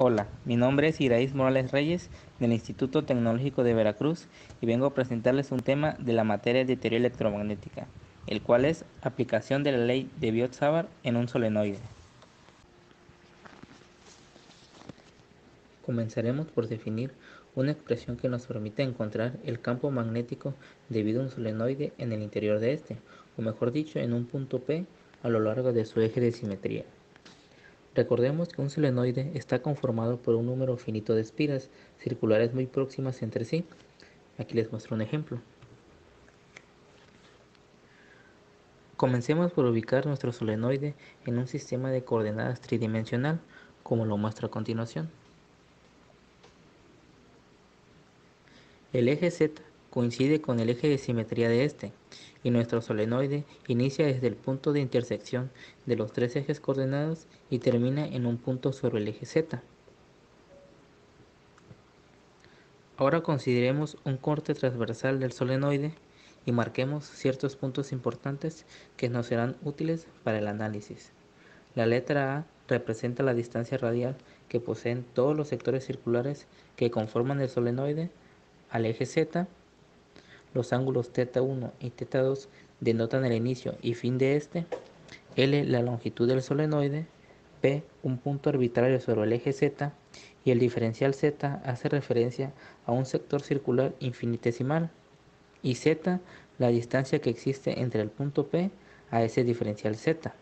Hola, mi nombre es Iraíz Morales Reyes del Instituto Tecnológico de Veracruz y vengo a presentarles un tema de la materia de teoría electromagnética, el cual es aplicación de la ley de Biot-Savart en un solenoide. Comenzaremos por definir una expresión que nos permite encontrar el campo magnético debido a un solenoide en el interior de este, o mejor dicho, en un punto P a lo largo de su eje de simetría. Recordemos que un solenoide está conformado por un número finito de espiras circulares muy próximas entre sí. Aquí les muestro un ejemplo. Comencemos por ubicar nuestro solenoide en un sistema de coordenadas tridimensional, como lo muestro a continuación. El eje Z coincide con el eje de simetría de este, y nuestro solenoide inicia desde el punto de intersección de los tres ejes coordenados y termina en un punto sobre el eje Z. Ahora consideremos un corte transversal del solenoide y marquemos ciertos puntos importantes que nos serán útiles para el análisis. La letra A representa la distancia radial que poseen todos los sectores circulares que conforman el solenoide al eje Z. Los ángulos θ1 y θ2 denotan el inicio y fin de este. L, la longitud del solenoide. P, un punto arbitrario sobre el eje Z, y el diferencial Z hace referencia a un sector circular infinitesimal, y Z, la distancia que existe entre el punto P a ese diferencial Z.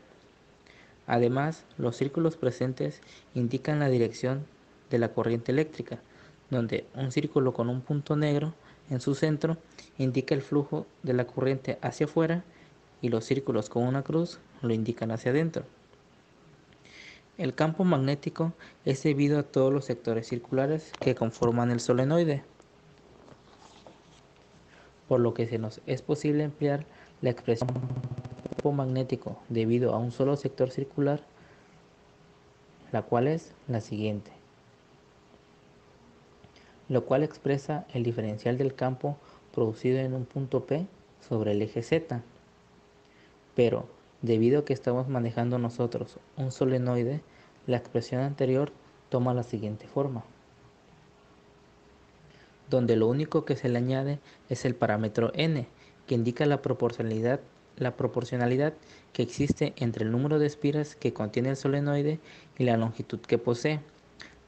Además, los círculos presentes indican la dirección de la corriente eléctrica, donde un círculo con un punto negro en su centro indica el flujo de la corriente hacia afuera y los círculos con una cruz lo indican hacia adentro. El campo magnético es debido a todos los sectores circulares que conforman el solenoide, por lo que se nos es posible emplear la expresión campo magnético debido a un solo sector circular, la cual es la siguiente, lo cual expresa el diferencial del campo producido en un punto P sobre el eje Z. Pero, debido a que estamos manejando nosotros un solenoide, la expresión anterior toma la siguiente forma, donde lo único que se le añade es el parámetro n, que indica la proporcionalidad que existe entre el número de espiras que contiene el solenoide y la longitud que posee.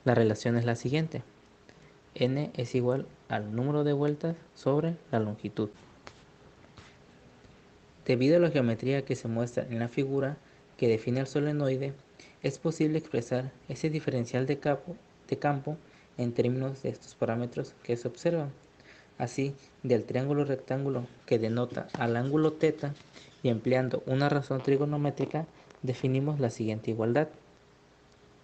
La relación es la siguiente: n es igual al número de vueltas sobre la longitud. Debido a la geometría que se muestra en la figura que define el solenoide, es posible expresar ese diferencial de campo en términos de estos parámetros que se observan. Así, del triángulo rectángulo que denota al ángulo θ, y empleando una razón trigonométrica, definimos la siguiente igualdad,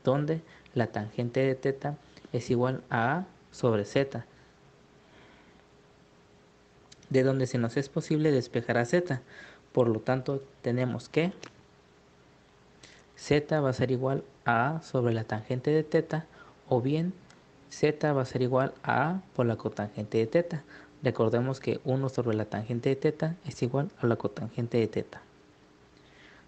donde la tangente de θ es igual a sobre z, de donde se nos es posible despejar a z. Por lo tanto, tenemos que z va a ser igual a A sobre la tangente de θ, o bien z va a ser igual a A por la cotangente de θ. Recordemos que 1 sobre la tangente de θ es igual a la cotangente de θ.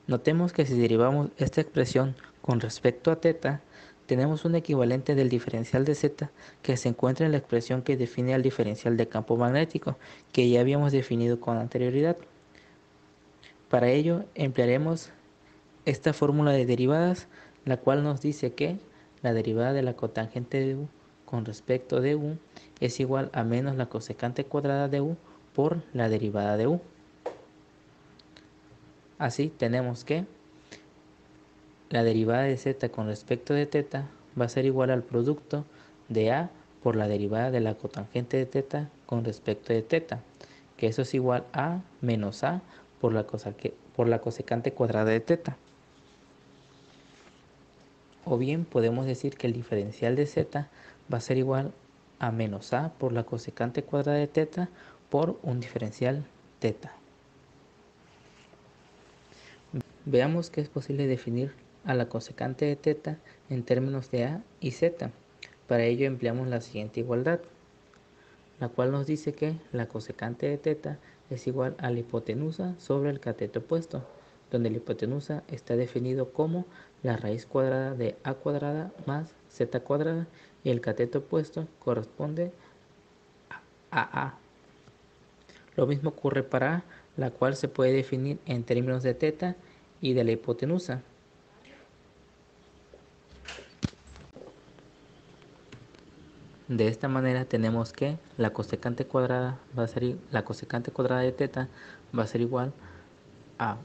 Notemos que si derivamos esta expresión con respecto a θ, tenemos un equivalente del diferencial de z que se encuentra en la expresión que define al diferencial de campo magnético, que ya habíamos definido con anterioridad. Para ello emplearemos esta fórmula de derivadas, la cual nos dice que la derivada de la cotangente de u con respecto de u es igual a menos la cosecante cuadrada de u por la derivada de u. Así tenemos que la derivada de z con respecto de θ va a ser igual al producto de a por la derivada de la cotangente de θ con respecto de θ, que eso es igual a menos a por la cosecante cuadrada de θ. O bien podemos decir que el diferencial de z va a ser igual a menos a por la cosecante cuadrada de θ por un diferencial θ. Veamos que es posible definir a la cosecante de θ en términos de a y z. Para ello empleamos la siguiente igualdad, la cual nos dice que la cosecante de θ es igual a la hipotenusa sobre el cateto opuesto, donde la hipotenusa está definido como la raíz cuadrada de a cuadrada más z cuadrada y el cateto opuesto corresponde a a. Lo mismo ocurre para a, la cual se puede definir en términos de teta y de la hipotenusa. De esta manera tenemos que la cosecante cuadrada de teta va a ser igual a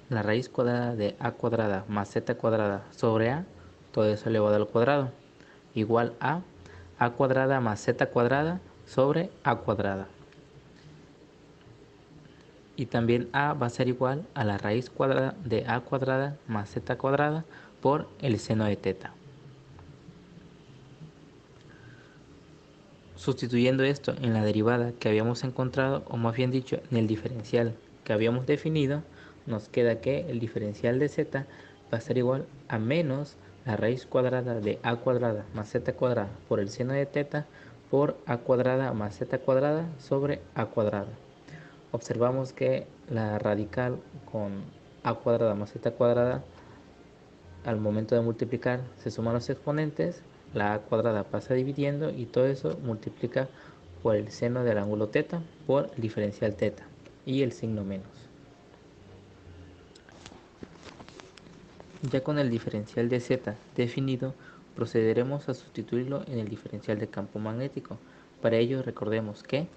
la raíz cuadrada de a cuadrada más z cuadrada sobre a, todo eso elevado al cuadrado, igual a cuadrada más z cuadrada sobre a cuadrada. Y también a va a ser igual a la raíz cuadrada de a cuadrada más z cuadrada por el seno de teta. Sustituyendo esto en la derivada que habíamos encontrado, o más bien dicho, en el diferencial que habíamos definido, nos queda que el diferencial de z va a ser igual a menos la raíz cuadrada de a cuadrada más z cuadrada por el seno de teta por a cuadrada más z cuadrada sobre a cuadrada. Observamos que la radical con a cuadrada más z cuadrada, al momento de multiplicar se suman los exponentes, la a cuadrada pasa dividiendo y todo eso multiplica por el seno del ángulo teta por el diferencial teta y el signo menos. Ya con el diferencial de z definido, procederemos a sustituirlo en el diferencial de campo magnético. Para ello recordemos que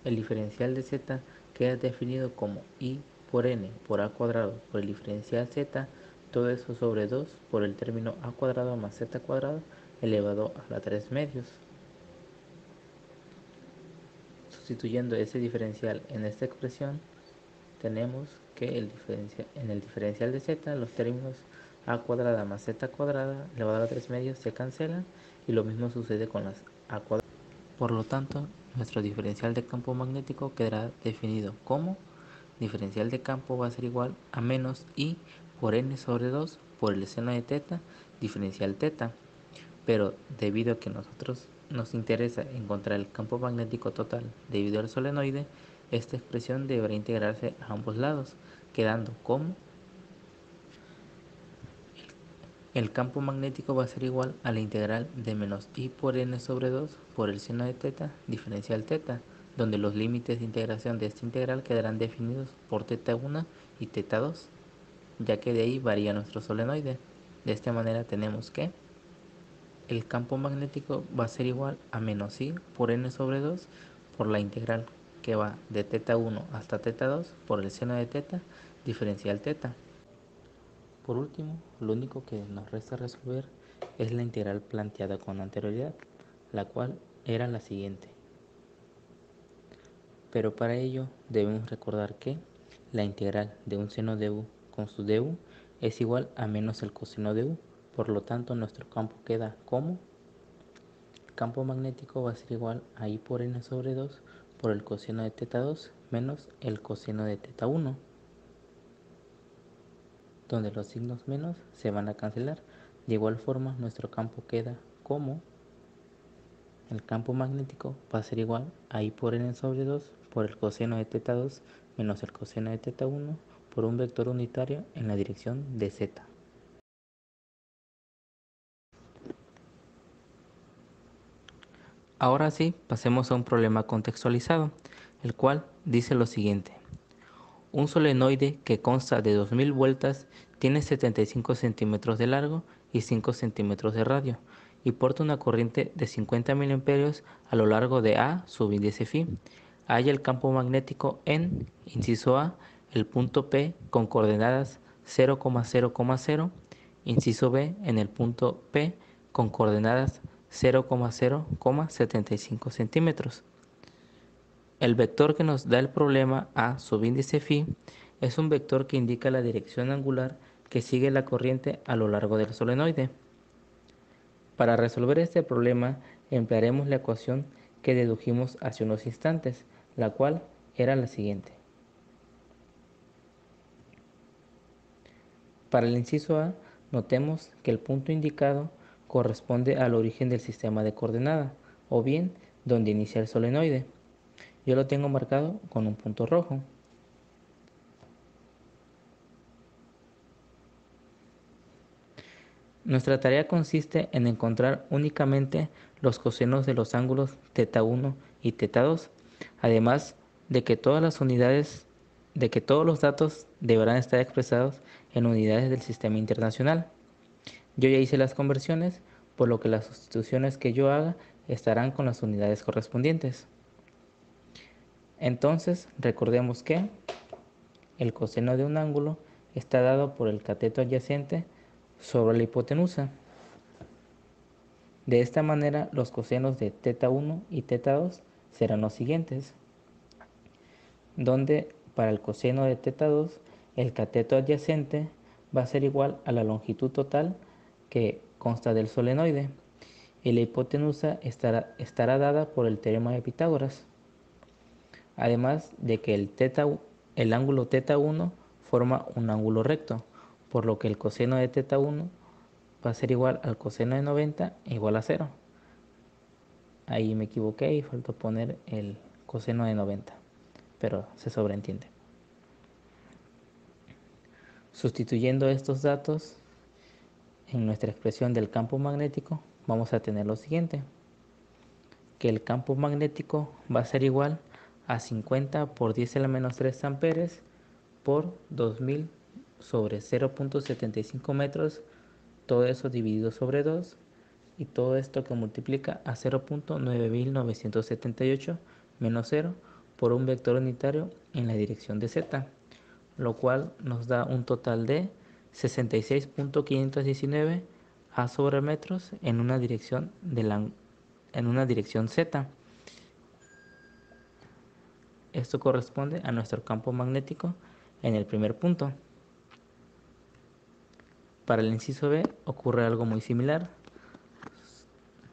el diferencial de z queda definido como i por n por a cuadrado por el diferencial z, todo eso sobre 2 por el término a cuadrado más z cuadrado elevado a la 3 medios. Sustituyendo ese diferencial en esta expresión, tenemos que en el diferencial de z los términos a cuadrada más z cuadrada elevado a la 3 medios se cancelan y lo mismo sucede con las a cuadrada. Por lo tanto, nuestro diferencial de campo magnético quedará definido como diferencial de campo va a ser igual a menos i por n sobre 2 por el seno de teta diferencial teta. Pero debido a que nosotros nos interesa encontrar el campo magnético total debido al solenoide, esta expresión deberá integrarse a ambos lados, quedando como el campo magnético va a ser igual a la integral de menos i por n sobre 2 por el seno de teta diferencial teta, donde los límites de integración de esta integral quedarán definidos por teta 1 y teta 2, ya que de ahí varía nuestro solenoide. De esta manera tenemos que el campo magnético va a ser igual a menos i por n sobre 2 por la integral que va de teta 1 hasta teta 2 por el seno de teta diferencial teta. Por último, lo único que nos resta resolver es la integral planteada con anterioridad, la cual era la siguiente. Pero para ello debemos recordar que la integral de un seno de u con su du es igual a menos el coseno de u. Por lo tanto, nuestro campo queda como el campo magnético va a ser igual a i por n sobre 2 por el coseno de teta 2 menos el coseno de teta 1, donde los signos menos se van a cancelar. De igual forma, nuestro campo queda como el campo magnético va a ser igual a i por n sobre 2 por el coseno de teta 2 menos el coseno de teta 1 por un vector unitario en la dirección de z. Ahora sí, pasemos a un problema contextualizado, el cual dice lo siguiente. Un solenoide que consta de 2000 vueltas tiene 75 centímetros de largo y 5 centímetros de radio y porta una corriente de 50 miliamperios a lo largo de A sub índice phi. Halla el campo magnético en, inciso A, el punto P con coordenadas 0,0,0, inciso B, en el punto P con coordenadas 0,0,75 centímetros. El vector que nos da el problema A subíndice phi es un vector que indica la dirección angular que sigue la corriente a lo largo del solenoide. Para resolver este problema emplearemos la ecuación que dedujimos hace unos instantes, la cual era la siguiente. Para el inciso A, notemos que el punto indicado corresponde al origen del sistema de coordenada, o bien donde inicia el solenoide. Yo lo tengo marcado con un punto rojo. Nuestra tarea consiste en encontrar únicamente los cosenos de los ángulos θ1 y θ2, además de que todas las unidades, de que todos los datos deberán estar expresados en unidades del sistema internacional. Yo ya hice las conversiones, por lo que las sustituciones que yo haga estarán con las unidades correspondientes. Entonces, recordemos que el coseno de un ángulo está dado por el cateto adyacente sobre la hipotenusa. De esta manera, los cosenos de θ1 y θ2 serán los siguientes, donde para el coseno de θ2, el cateto adyacente va a ser igual a la longitud total que consta del solenoide, y la hipotenusa estará dada por el teorema de Pitágoras. Además de que el ángulo θ1 forma un ángulo recto, por lo que el coseno de θ1 va a ser igual al coseno de 90 igual a 0. Ahí me equivoqué y faltó poner el coseno de 90, pero se sobreentiende. Sustituyendo estos datos en nuestra expresión del campo magnético, vamos a tener lo siguiente, que el campo magnético va a ser igual a 50 por 10 a la menos 3 amperes por 2000 sobre 0.75 metros, todo eso dividido sobre 2, y todo esto que multiplica a 0.9978 menos 0 por un vector unitario en la dirección de z, lo cual nos da un total de 66.519 a sobre metros en una dirección z. Esto corresponde a nuestro campo magnético en el primer punto. Para el inciso B ocurre algo muy similar,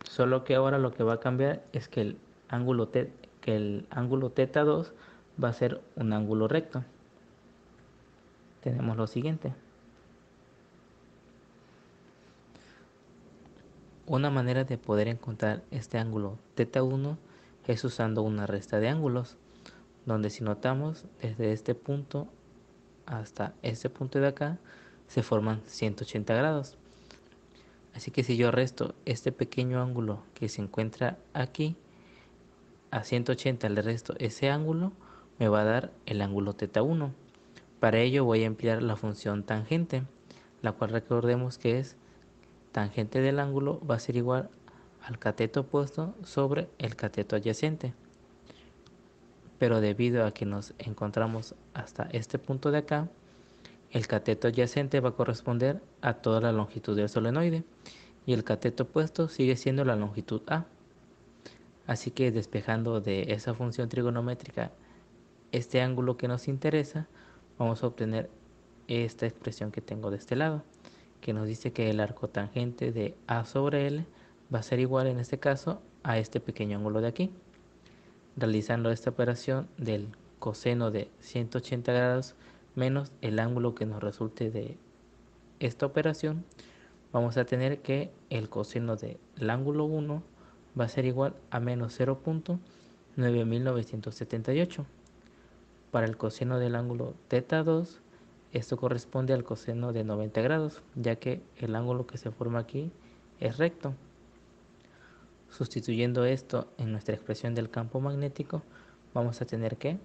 solo que ahora lo que va a cambiar es que el ángulo θ2 va a ser un ángulo recto. Tenemos lo siguiente. Una manera de poder encontrar este ángulo θ1 es usando una resta de ángulos, donde si notamos desde este punto hasta este punto de acá se forman 180 grados. Así que si yo resto este pequeño ángulo que se encuentra aquí, a 180 le resto ese ángulo, me va a dar el ángulo θ1. Para ello voy a emplear la función tangente, la cual recordemos que es tangente del ángulo va a ser igual al cateto opuesto sobre el cateto adyacente. Pero debido a que nos encontramos hasta este punto de acá, el cateto adyacente va a corresponder a toda la longitud del solenoide y el cateto opuesto sigue siendo la longitud A. Así que despejando de esa función trigonométrica este ángulo que nos interesa, vamos a obtener esta expresión que tengo de este lado, que nos dice que el arco tangente de A sobre L va a ser igual en este caso a este pequeño ángulo de aquí. Realizando esta operación del coseno de 180 grados menos el ángulo que nos resulte de esta operación, vamos a tener que el coseno del ángulo 1 va a ser igual a menos 0.9978. Para el coseno del ángulo θ2, esto corresponde al coseno de 90 grados, ya que el ángulo que se forma aquí es recto. Sustituyendo esto en nuestra expresión del campo magnético, vamos a tener que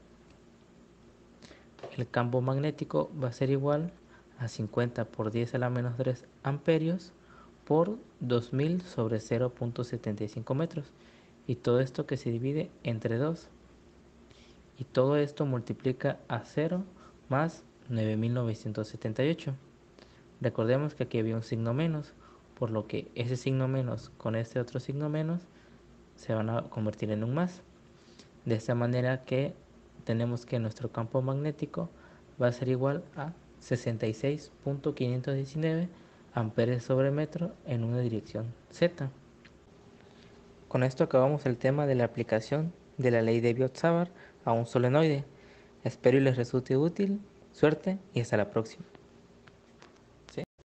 el campo magnético va a ser igual a 50 por 10 a la menos 3 amperios por 2000 sobre 0.75 metros, y todo esto que se divide entre 2, y todo esto multiplica a 0 más 9978. Recordemos que aquí había un signo menos, por lo que ese signo menos con este otro signo menos se van a convertir en un más. De esta manera que tenemos que nuestro campo magnético va a ser igual a 66.519 amperes sobre metro en una dirección z. Con esto acabamos el tema de la aplicación de la ley de Biot-Savart a un solenoide. Espero y les resulte útil. Suerte y hasta la próxima.